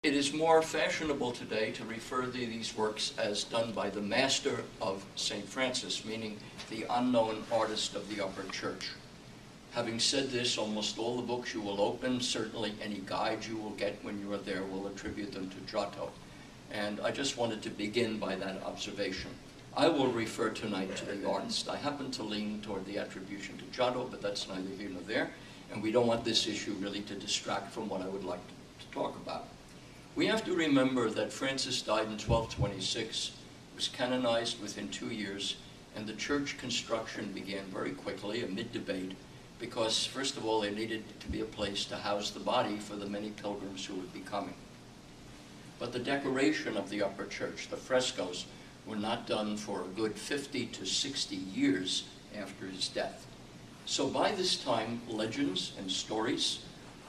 It is more fashionable today to refer to these works as done by the master of St. Francis, meaning the unknown artist of the upper church. Having said this, almost all the books you will open, certainly any guides you will get when you are there, will attribute them to Giotto. And I just wanted to begin by that observation. I will refer tonight to the artist. I happen to lean toward the attribution to Giotto, but that's neither here nor there, and we don't want this issue really to distract from what I would like to talk about. We have to remember that Francis died in 1226, was canonized within 2 years, and the church construction began very quickly amid debate, because first of all there needed to be a place to house the body for the many pilgrims who would be coming. But the decoration of the upper church, the frescoes, were not done for a good 50 to 60 years after his death. So by this time, legends and stories,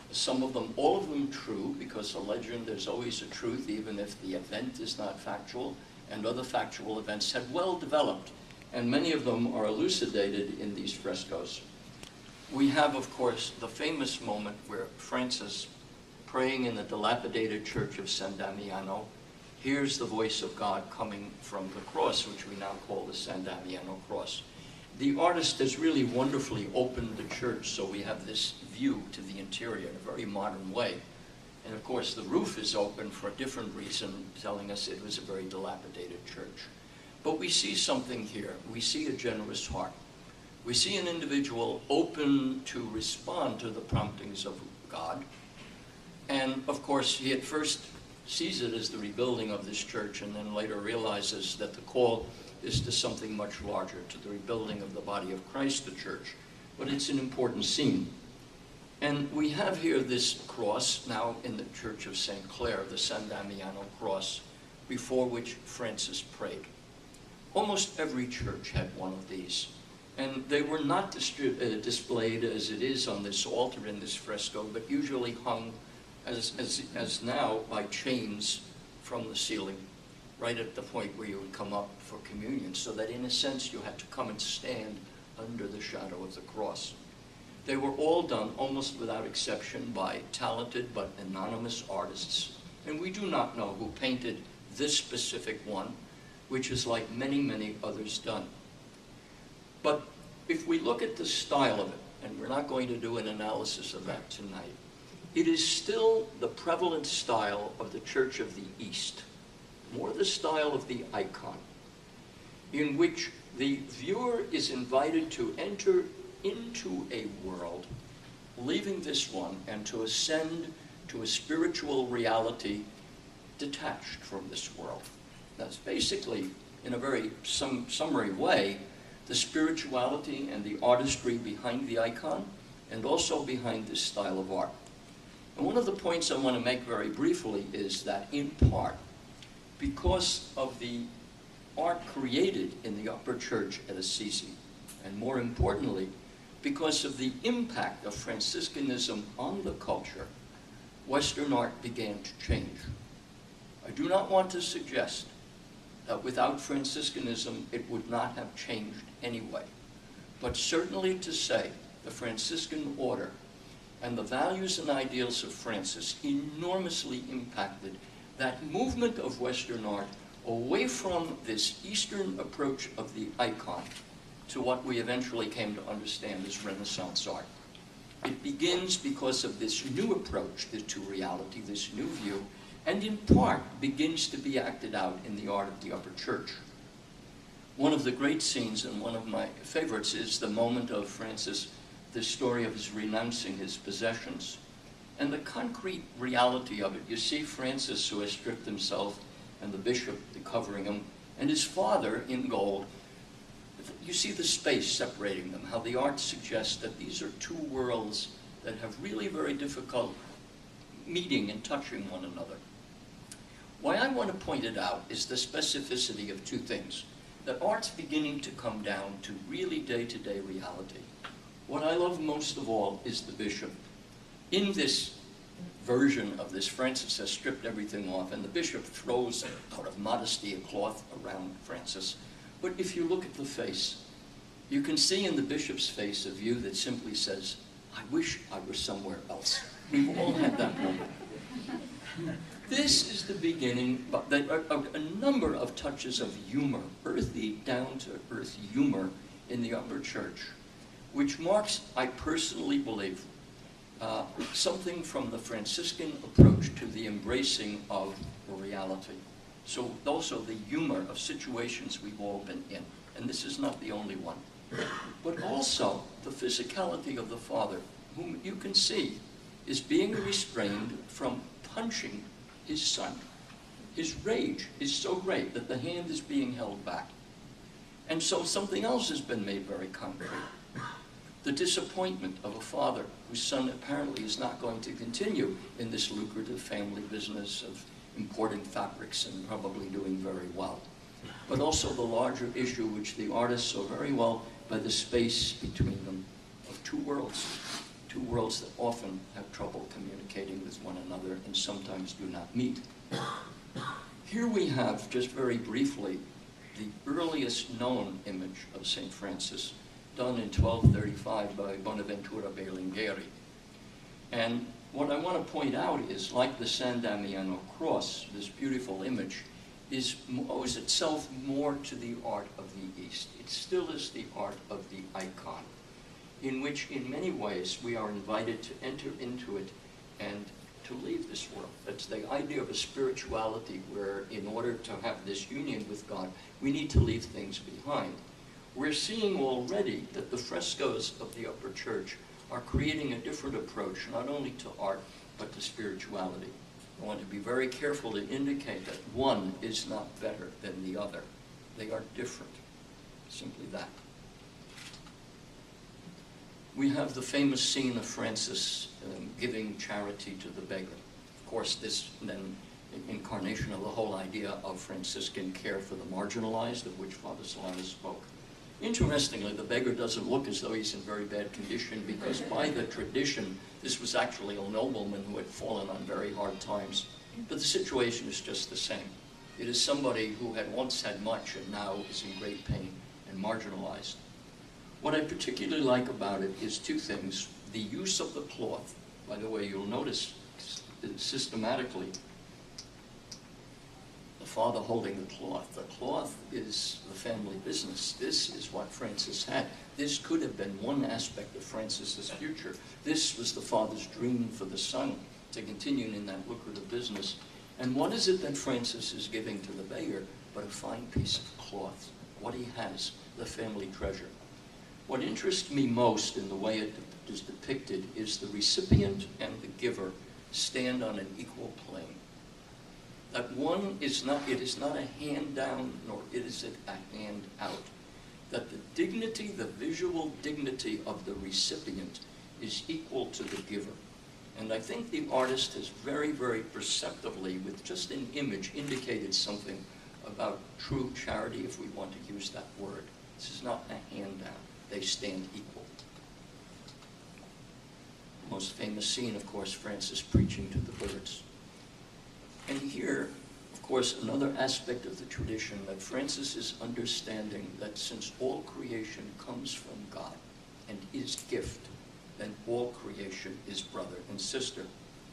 some of them, all of them true, because a legend, there's always a truth, even if the event is not factual, and other factual events had well developed, and many of them are elucidated in these frescoes. We have, of course, the famous moment where Francis, praying in the dilapidated church of San Damiano, hears the voice of God coming from the cross, which we now call the San Damiano cross. The artist has really wonderfully opened the church, so we have this view to the interior in a very modern way. And of course, the roof is open for a different reason, telling us it was a very dilapidated church. But we see something here. We see a generous heart. We see an individual open to respond to the promptings of God. And of course, he at first sees it as the rebuilding of this church, and then later realizes that the call is to something much larger, to the rebuilding of the body of Christ, the church. But it's an important scene. And we have here this cross, now in the Church of St. Clare, the San Damiano cross, before which Francis prayed. Almost every church had one of these. And they were not displayed as it is on this altar in this fresco, but usually hung as now by chains from the ceiling, right at the point where you would come up for communion, so that in a sense you had to come and stand under the shadow of the cross. They were all done, almost without exception, by talented but anonymous artists. And we do not know who painted this specific one, which is like many, many others done. But if we look at the style of it, and we're not going to do an analysis of that tonight, it is still the prevalent style of the Church of the East, more the style of the icon, in which the viewer is invited to enter into a world, leaving this one, and to ascend to a spiritual reality detached from this world. That's basically, in a very summary way, the spirituality and the artistry behind the icon, and also behind this style of art. And one of the points I want to make very briefly is that, in part, because of the art created in the upper church at Assisi, and more importantly, because of the impact of Franciscanism on the culture, Western art began to change. I do not want to suggest that without Franciscanism it would not have changed anyway, but certainly to say the Franciscan order and the values and ideals of Francis enormously impacted that movement of Western art away from this Eastern approach of the icon to what we eventually came to understand as Renaissance art. It begins because of this new approach to reality, this new view, and in part begins to be acted out in the art of the upper church. One of the great scenes, and one of my favorites, is the moment of Francis, the story of his renouncing his possessions, and the concrete reality of it. You see Francis, who has stripped himself, and the bishop covering him, and his father in gold. You see the space separating them, how the art suggests that these are two worlds that have really very difficult meeting and touching one another. Why I want to point it out is the specificity of two things. That art's beginning to come down to really day-to-day reality. What I love most of all is the bishop. In this version of this, Francis has stripped everything off, and the bishop throws, out of modesty, a cloth around Francis. But if you look at the face, you can see in the bishop's face a view that simply says, I wish I were somewhere else. We've all had that moment. This is the beginning, but a number of touches of humor, earthy, down-to-earth humor in the upper church, which marks, I personally believe, something from the Franciscan approach to the embracing of reality. So also the humor of situations we've all been in, and this is not the only one. But also the physicality of the Father, whom you can see is being restrained from punching his son. His rage is so great that the hand is being held back. And so something else has been made very concrete. The disappointment of a father whose son apparently is not going to continue in this lucrative family business of importing fabrics and probably doing very well. But also the larger issue, which the artist saw very well by the space between them, of two worlds that often have trouble communicating with one another and sometimes do not meet. Here we have, just very briefly, the earliest known image of St. Francis, done in 1235 by Bonaventura Berlinghieri. And what I want to point out is, like the San Damiano cross, this beautiful image owes itself more to the art of the East. It still is the art of the icon, in which in many ways we are invited to enter into it and to leave this world. That's the idea of a spirituality where in order to have this union with God, we need to leave things behind. We're seeing already that the frescoes of the upper church are creating a different approach, not only to art, but to spirituality. I want to be very careful to indicate that one is not better than the other. They are different, simply that. We have the famous scene of Francis giving charity to the beggar. Of course, this then incarnation of the whole idea of Franciscan care for the marginalized, of which Father Solanus spoke. Interestingly, the beggar doesn't look as though he's in very bad condition, because by the tradition, this was actually a nobleman who had fallen on very hard times. But the situation is just the same. It is somebody who had once had much and now is in great pain and marginalized. What I particularly like about it is two things. The use of the cloth. By the way, you'll notice systematically the father holding the cloth. The cloth is the family business. This is what Francis had. This could have been one aspect of Francis's future. This was the father's dream for the son, to continue in that lucrative business. And what is it that Francis is giving to the beggar but a fine piece of cloth? What he has, the family treasure. What interests me most in the way it is depicted is the recipient and the giver stand on an equal plane. That one is not, it is not a hand down, nor is it a hand out. That the dignity, the visual dignity of the recipient is equal to the giver. And I think the artist has very, very perceptively, with just an image, indicated something about true charity, if we want to use that word. This is not a handout. They stand equal. The most famous scene, of course, Francis preaching to the birds. And here, of course, another aspect of the tradition, that Francis is understanding that since all creation comes from God and is gift, then all creation is brother and sister,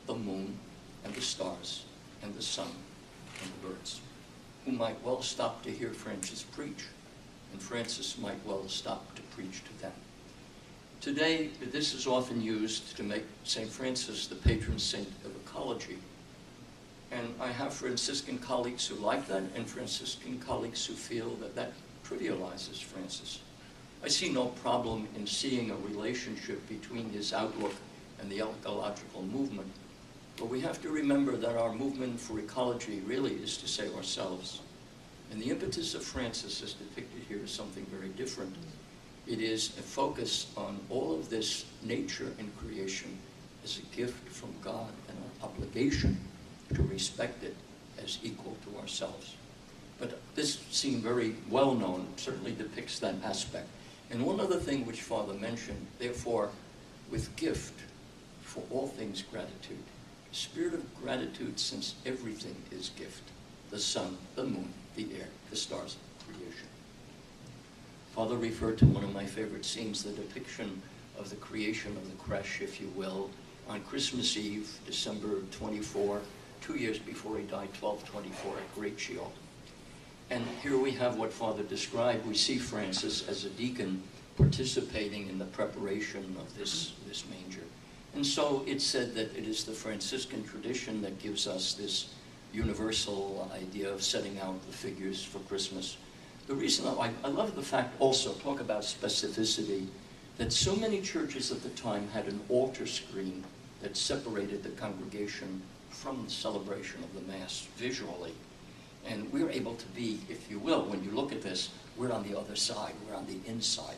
the moon and the stars and the sun and the birds, who might well stop to hear Francis preach, and Francis might well stop to preach to them. Today, this is often used to make St. Francis the patron saint of ecology. And I have Franciscan colleagues who like that, and Franciscan colleagues who feel that that trivializes Francis. I see no problem in seeing a relationship between his outlook and the ecological movement, but we have to remember that our movement for ecology really is to save ourselves. And the impetus of Francis, as depicted here, is something very different. It is a focus on all of this nature and creation as a gift from God and our obligation to respect it as equal to ourselves. But this seemed very well known, certainly depicts that aspect. And one other thing which Father mentioned, therefore, with gift, for all things gratitude. Spirit of gratitude, since everything is gift. The sun, the moon, the air, the stars, creation. Father referred to one of my favorite scenes, the depiction of the creation of the creche, if you will, on Christmas Eve, December 24, 2 years before he died, 1224 at Great Shield. And here we have what Father described. We see Francis as a deacon participating in the preparation of this manger. And so it's said that it is the Franciscan tradition that gives us this universal idea of setting out the figures for Christmas. The reason I love the fact also, talk about specificity, that so many churches at the time had an altar screen that separated the congregation from the celebration of the Mass visually. And we're able to be, if you will, when you look at this, we're on the other side, we're on the inside,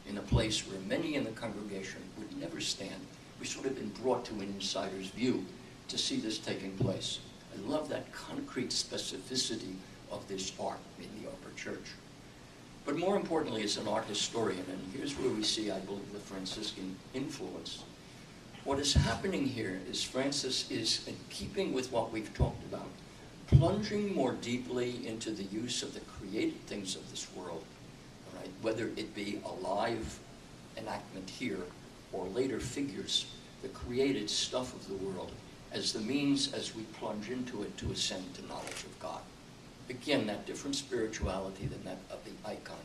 in a place where many in the congregation would never stand. We sort of been brought to an insider's view to see this taking place. I love that concrete specificity of this art in the upper church. But more importantly, as an art historian, and here's where we see, I believe, the Franciscan influence. What is happening here is Francis is, in keeping with what we've talked about, plunging more deeply into the use of the created things of this world, right? Whether it be a live enactment here or later figures, the created stuff of the world, as the means as we plunge into it to ascend to knowledge of God. Again, that different spirituality than that of the icon.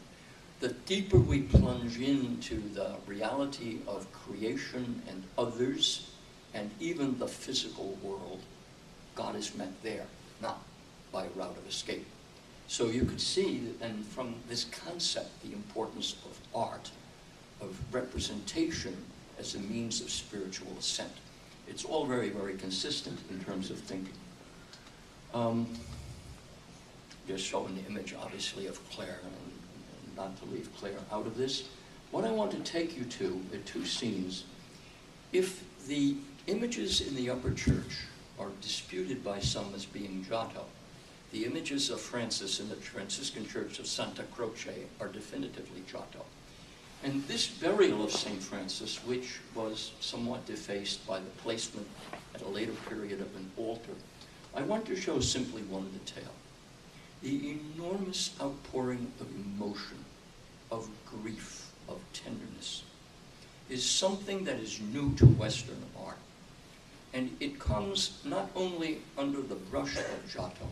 The deeper we plunge into the reality of creation and others, and even the physical world, God is met there, not by a route of escape. So you could see, and from this concept, the importance of art, of representation as a means of spiritual ascent. It's all very, very consistent in terms of thinking. Just showing the image, obviously, of Claire, and not to leave Claire out of this. What I want to take you to are two scenes. If the images in the upper church are disputed by some as being Giotto, the images of Francis in the Franciscan Church of Santa Croce are definitively Giotto. And this burial of St. Francis, which was somewhat defaced by the placement at a later period of an altar, I want to show simply one detail. The enormous outpouring of emotion, of grief, of tenderness, is something that is new to Western art. And it comes not only under the brush of Giotto,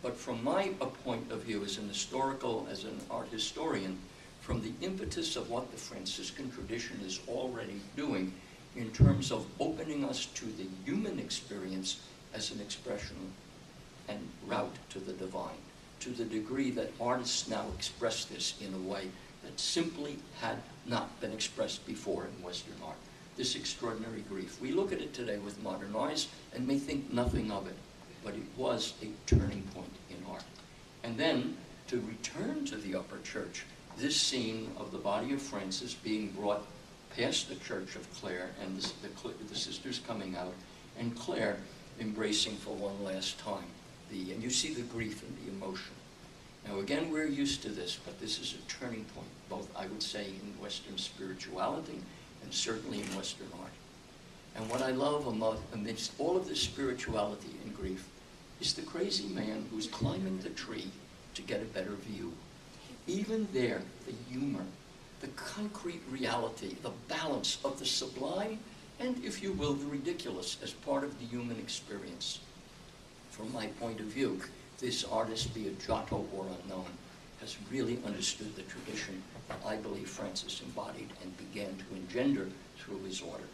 but from my point of view as an historical, as an art historian, from the impetus of what the Franciscan tradition is already doing in terms of opening us to the human experience as an expression and route to the divine, to the degree that artists now express this in a way that simply had not been expressed before in Western art. This extraordinary grief. We look at it today with modern eyes and may think nothing of it, but it was a turning point in art. And then, to return to the upper church, this scene of the body of Francis being brought past the church of Clare, and the sisters coming out, and Clare embracing for one last time. And you see the grief and the emotion. Now again, we're used to this, but this is a turning point, both, I would say, in Western spirituality and certainly in Western art. And what I love amidst all of this spirituality and grief is the crazy man who's climbing the tree to get a better view. Even there, the humor, the concrete reality, the balance of the sublime, and, if you will, the ridiculous as part of the human experience. From my point of view, this artist, be it Giotto or unknown, has really understood the tradition that I believe Francis embodied and began to engender through his order.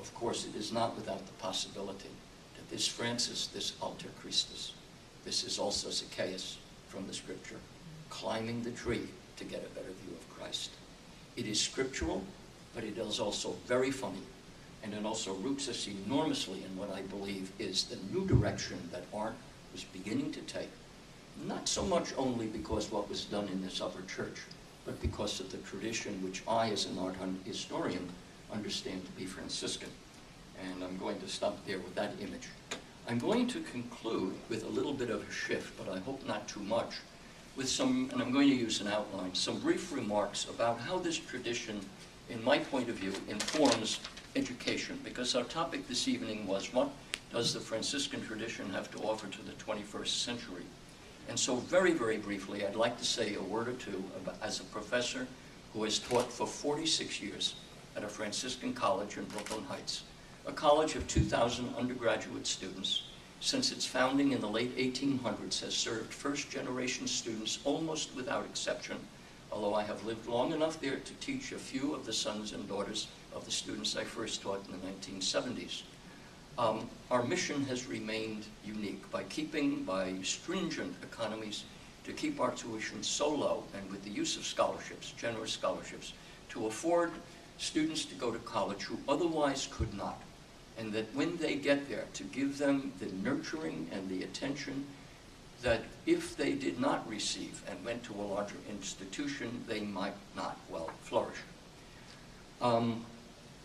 Of course, it is not without the possibility that this Francis, this Alter Christus, this is also Zacchaeus from the scripture, climbing the tree to get a better view of Christ. It is scriptural, but it is also very funny, and it also roots us enormously in what I believe is the new direction that art was beginning to take, not so much only because what was done in this upper church, but because of the tradition which I, as an art historian, understand to be Franciscan. And I'm going to stop there with that image. I'm going to conclude with a little bit of a shift, but I hope not too much, with some, and I'm going to use an outline, some brief remarks about how this tradition, in my point of view, informs education, because our topic this evening was, what does the Franciscan tradition have to offer to the 21st century? And so very, very briefly, I'd like to say a word or two about, as a professor who has taught for 46 years at a Franciscan college in Brooklyn Heights, a college of 2,000 undergraduate students, since its founding in the late 1800s, has served first-generation students almost without exception, although I have lived long enough there to teach a few of the sons and daughters of the students I first taught in the 1970s. Our mission has remained unique by stringent economies, to keep our tuition so low, and with the use of scholarships, generous scholarships, to afford students to go to college who otherwise could not. And that when they get there, to give them the nurturing and the attention that if they did not receive and went to a larger institution, they might not well flourish.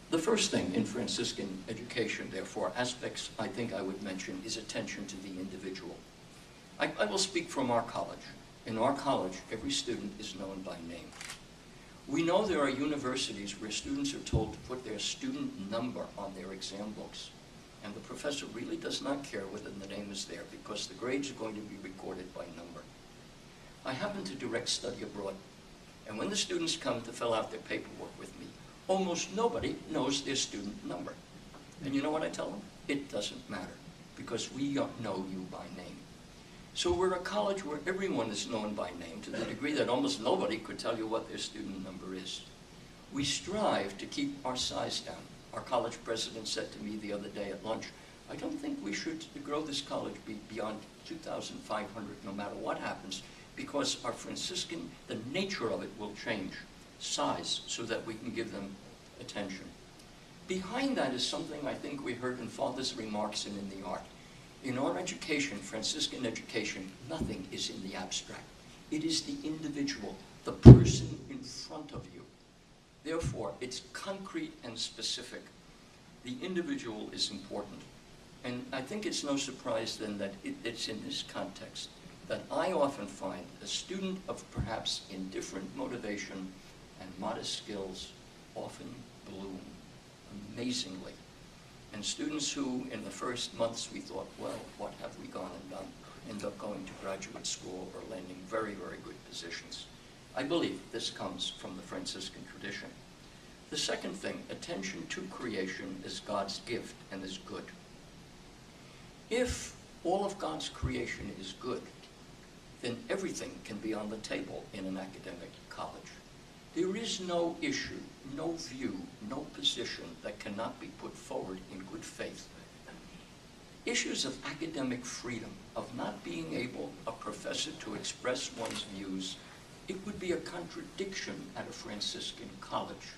The first thing in Franciscan education, therefore, aspects I think I would mention, is attention to the individual. I will speak from our college. In our college, every student is known by name. We know there are universities where students are told to put their student number on their exam books, and the professor really does not care whether the name is there because the grades are going to be recorded by number. I happen to direct study abroad, and when the students come to fill out their paperwork with me, almost nobody knows their student number. And you know what I tell them? It doesn't matter, because we know you by name. So we're a college where everyone is known by name to the degree that almost nobody could tell you what their student number is. We strive to keep our size down. Our college president said to me the other day at lunch, I don't think we should grow this college beyond 2,500 no matter what happens, because our Franciscan, the nature of it will change, size, so that we can give them attention. Behind that is something I think we heard in Father's remarks and in the art. In our education, Franciscan education, nothing is in the abstract. It is the individual, the person in front of you. Therefore, it's concrete and specific. The individual is important. And I think it's no surprise then that it's in this context that I often find a student of perhaps indifferent motivation and modest skills often bloom amazingly. And students who, in the first months, we thought, well, what have we gone and done, end up going to graduate school or landing very, very good positions. I believe this comes from the Franciscan tradition. The second thing, attention to creation is God's gift and is good. If all of God's creation is good, then everything can be on the table in an academic college. There is no issue, no view, no position that cannot be put forward in good faith. Issues of academic freedom, of not being able, a professor, to express one's views, it would be a contradiction at a Franciscan college,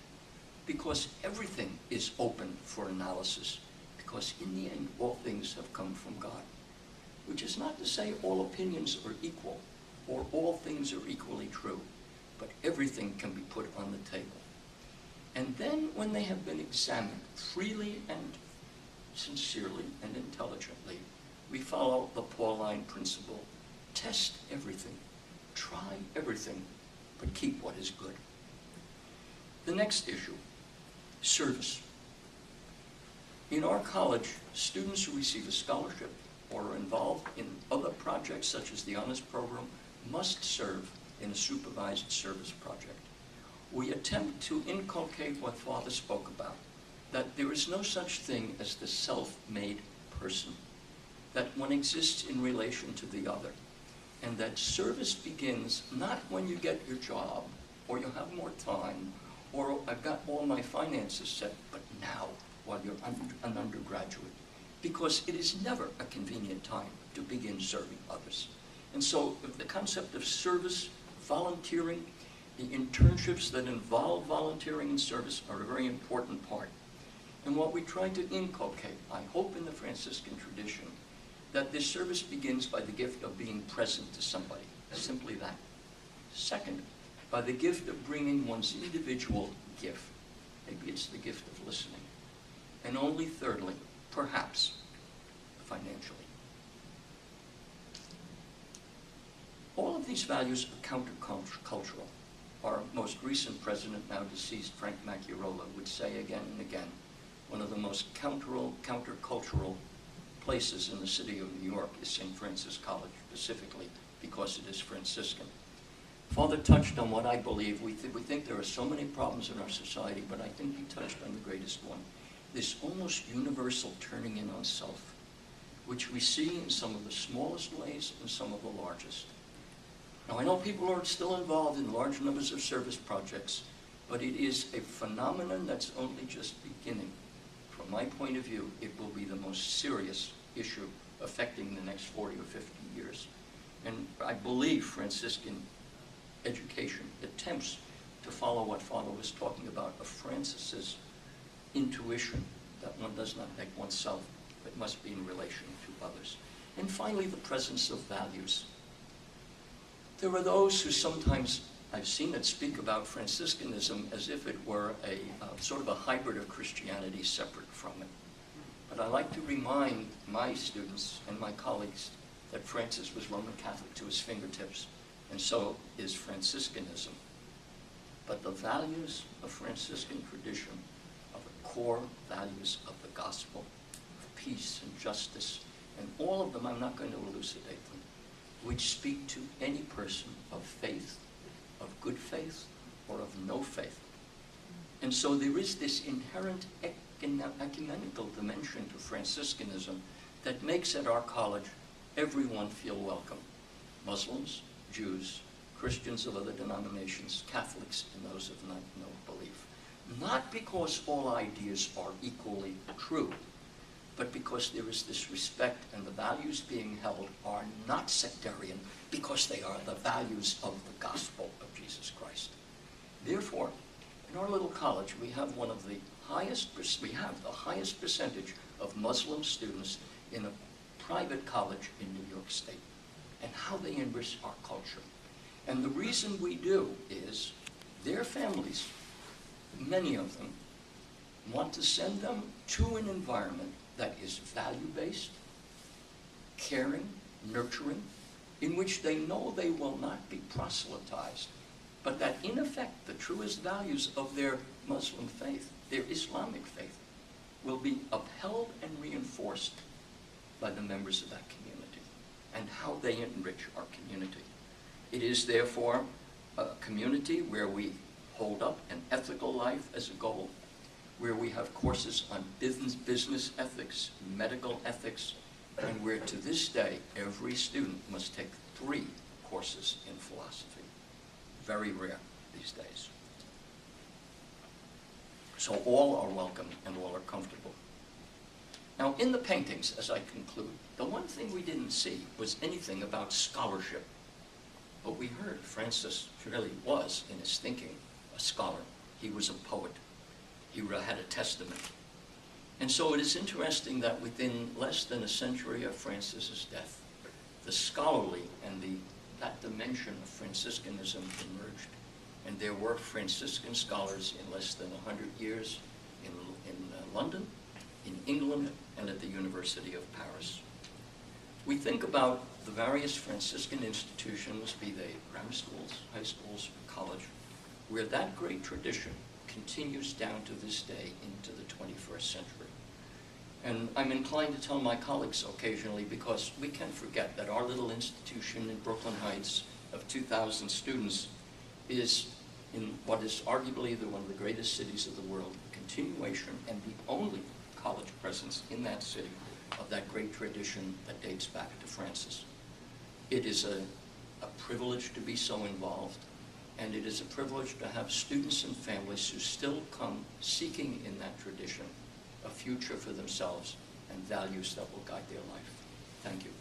because everything is open for analysis, because in the end, all things have come from God. Which is not to say all opinions are equal, or all things are equally true, but everything can be put on the table. And then when they have been examined freely and sincerely and intelligently, we follow the Pauline principle. Test everything, try everything, but keep what is good. The next issue, service. In our college, students who receive a scholarship or are involved in other projects such as the Honors Program must serve in a supervised service project. We attempt to inculcate what Father spoke about, that there is no such thing as the self-made person, that one exists in relation to the other, and that service begins not when you get your job, or you have more time, or I've got all my finances set, but now, while you're an undergraduate, because it is never a convenient time to begin serving others. And so the concept of service, volunteering, the internships that involve volunteering and service are a very important part. And what we try to inculcate, I hope in the Franciscan tradition, that this service begins by the gift of being present to somebody, simply that. Second, by the gift of bringing one's individual gift. Maybe it's the gift of listening. And only thirdly, perhaps, financially. All of these values are countercultural. Our most recent president, now deceased, Frank Macchiarola, would say again and again, one of the most countercultural places in the city of New York is St. Francis College, specifically because it is Franciscan. Father touched on what I believe. We think there are so many problems in our society, but I think he touched on the greatest one. This almost universal turning in on self. which we see in some of the smallest ways and some of the largest. Now, I know people are still involved in large numbers of service projects, but it is a phenomenon that's only just beginning. From my point of view, it will be the most serious issue affecting the next 40 or 50 years. And I believe Franciscan education attempts to follow what Father was talking about of Francis's intuition that one does not make oneself, but must be in relation to others. And finally, the presence of values. There are those who sometimes, I've seen it, speak about Franciscanism as if it were a sort of a hybrid of Christianity separate from it. But I like to remind my students and my colleagues that Francis was Roman Catholic to his fingertips, and so is Franciscanism. But the values of Franciscan tradition are the core values of the gospel, of peace and justice, and all of them, I'm not going to elucidate them, which speak to any person of faith, of good faith, or of no faith. And so there is this inherent ecumenical dimension to Franciscanism that makes at our college everyone feel welcome. Muslims, Jews, Christians of other denominations, Catholics, and those of no belief. Not because all ideas are equally true, but because there is this respect, and the values being held are not sectarian, because they are the values of the gospel of Jesus Christ. Therefore, in our little college, we have the highest percentage of Muslim students in a private college in New York State, and how they enrich our culture. And the reason we do is their families, many of them, want to send them to an environment that is value-based, caring, nurturing, in which they know they will not be proselytized, but that in effect the truest values of their Muslim faith, their Islamic faith, will be upheld and reinforced by the members of that community, and how they enrich our community. It is therefore a community where we hold up an ethical life as a goal, where we have courses on business ethics, medical ethics, and where to this day every student must take 3 courses in philosophy. Very rare these days. So all are welcome and all are comfortable. Now, in the paintings, as I conclude, the one thing we didn't see was anything about scholarship. But we heard Francis really was, in his thinking, a scholar. He was a poet. He had a testament. And so it is interesting that within less than a century of Francis's death, the scholarly and that dimension of Franciscanism emerged. And there were Franciscan scholars in less than 100 years in London, in England, and at the University of Paris. We think about the various Franciscan institutions, be they grammar schools, high schools, or college, where that great tradition continues down to this day into the 21st century. And I'm inclined to tell my colleagues occasionally, because we can forget that our little institution in Brooklyn Heights of 2,000 students is in what is arguably one of the greatest cities of the world, a continuation and the only college presence in that city of that great tradition that dates back to Francis. It is a privilege to be so involved, and it is a privilege to have students and families who still come seeking in that tradition a future for themselves and values that will guide their life. Thank you.